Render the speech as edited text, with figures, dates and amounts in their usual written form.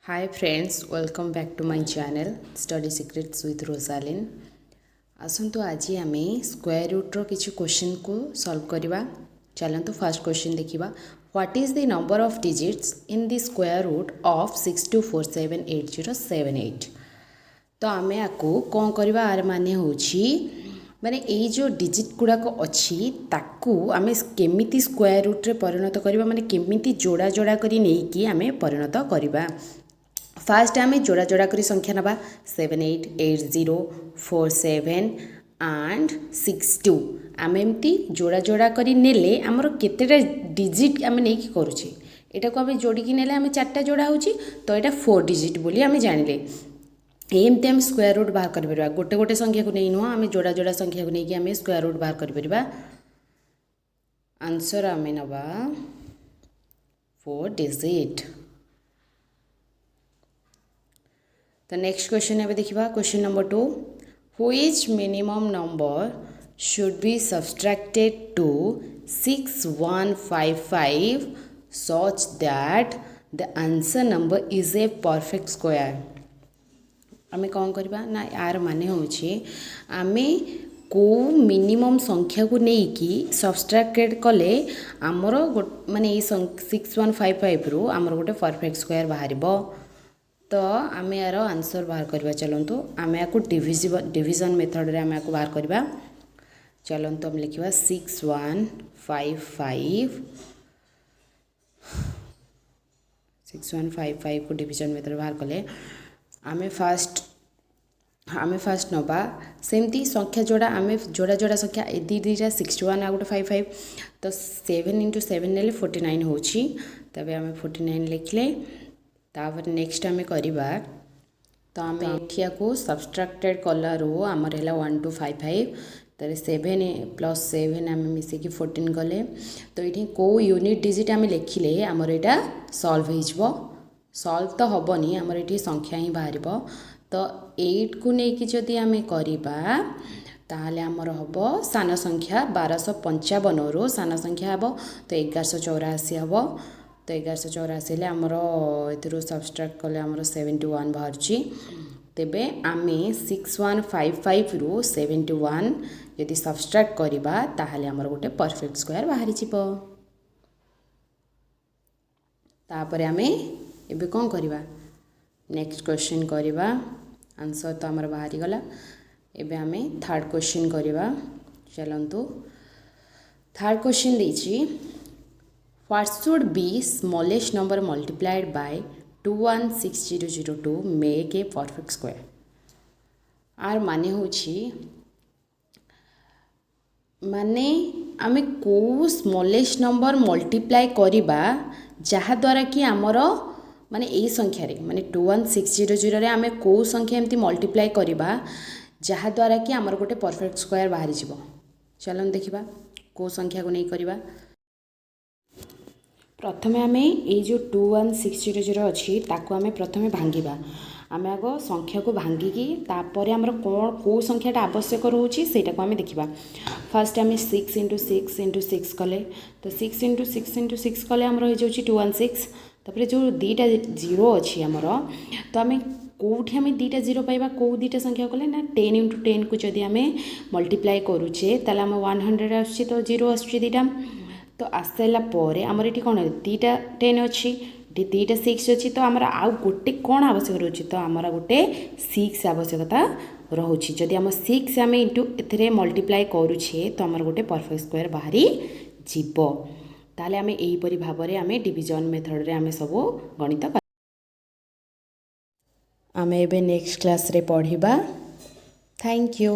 Hi friends, welcome back to my channel Study Secrets with Rosaline. आसंतु आज आम square root रो किछु question को solve करवा। चलंतु फर्स्ट क्वेश्चन देखिबा। What is the number of digits in the square root of 62478078? तो आम आपको कौन करवा आर माने होची माने एई जो डिजिट गुड़ाक अच्छी ताकू आम केमिति स्क्वायर रूट रे परिणत करवा माने केमिति जोड़ा जोड़ा करी नेकी आम परिणत करवा। फास्ट आम जोड़ा जोड़ा करी संख्या नवा 788047 एंड 62 आम एमती जोड़ा जोड़ा करी नेले आमर केतेटा डिजिट आम नहीं करुचे एटा को आम जोड़ी नेले आम चार्टा जोड़ा होची तो यहाँ 4 डिजिट बोली आम जानिले। एमती आम स्क्वायर रूट बाहर कर परिबा। गोटे गोटे संख्या को नहीं नुह आम जोड़ा जोड़ा संख्या को लेकिन आम स्क्वायर रूट बाहर कर परिबा। आंसर आम नवा 4 डिजिट। तो नेक्स्ट क्वेश्चन है देखिबा। Question number 2, which minimum number should be subtracted to 6155 such that the answer number is a perfect square? आमे कौन करबा ना यार माने होची आमे को मिनिमम संख्या को नहीं कि सब्सट्रैक्टेड कले आमर माने 6155 रु आमर गोटे परफेक्ट स्क्वायर बाहरिबो। तो आम यार आंसर बाहर करवा। चलतु आम या डिविजन मेथड रे आम या बाहर करवा। चलतु आम लिखा 6155 को डिविजन मेथड बाहर कले आम फास्ट नवा सेमती संख्या जोड़ा आम जोड़ा जोड़ा संख्या दीटा 61 आ गोटे 55 तो 7 × 7 ने 49 होची। तबे आम 49 लिखले। तापर नेक्स्ट आम करवा तो आम एठिया को सब्सट्रैक्टेड कलू आमर है 1255 तर 7 + 7 आम मिसेकी 14 कले। तो ये कौ यूनिट डिजिट आम लिखिले आमर यहाँ सॉल्व हो सॉल्व तो हेनी आमर ये संख्या ही बाहर। तो 8 को लेकिन जदि आम करवा ताहले आमर हम सान संख्या 1255 रु सान संख्या हम तो 1184 हम। तो 1184 आमर ए सब्सट्रैक्ट कले आमर 71 बाहर। तेबे आम 6155 रु 71 यदि सब्सट्रैक्ट करवा ताहले आमर गोटे परफेक्ट स्क्वायर बाहरी जीवो। तापर आम एबे कौन करवा नेक्स्ट क्वेश्चन करवा। आंसर तो आमर बाहरी गला। एबे आम थर्ड क्वेश्चन करवा। चलंतु थर्ड क्वेश्चन देछि What should be smallest number multiplied by 21602 make a perfect square? आर माने होची माने आमे को स्मॉलेस्ट नंबर मल्टीप्लाई करिबा जहा द्वारा कि आमर माने एई संख्या रे माने 21600 रे आमे को संख्या एमती मल्टीप्लाई करिबा जहा द्वारा कि आमर गोटे परफेक्ट स्क्वायर बाहरी जिवो। चलन देखिबा को संख्या को नहीं करिबा। प्रथमे आम ये जो 21600 अच्छी ताको आम प्रथमे भांगिबा। आम आग संख्या को भांगिकी तापर आमर कौन कौ संख्याटा आवश्यक रोचे सेटा को आम देखा। फास्ट आम 6 × 6 × 6 कले तो 6 × 6 × 6 कले आमर हो जाऊँ 216। तापर जो दीटा जीरो अच्छी आमर तो आम कौटी आम दीटा जीरो पाइबा कौ दीटा संख्या कले ना 10 × 10 को जदि आम मल्टीप्लाई करुचे ताले आम 100 आसुची तो जीरो आसुची दीटा। तो आसला पर आमर ये कौन दीटा 10 अच्छी दीटा 6 अच्छी तो आमर आउ गोटे कौन आवश्यक रोचे तो आमर गोटे 6 आवश्यकता रोचे। जदि आम 6 आम इंटू ए मल्टीप्लाई करुचे तो आमर गोटे परफेक्ट स्क्वायर बाहरी जीव। ताले आम एहीपरि भाबरे आम डिविजन मेथड रे आम सब गणित आम एबे नेक्स्ट क्लास रे पढ़िबा। Thank you.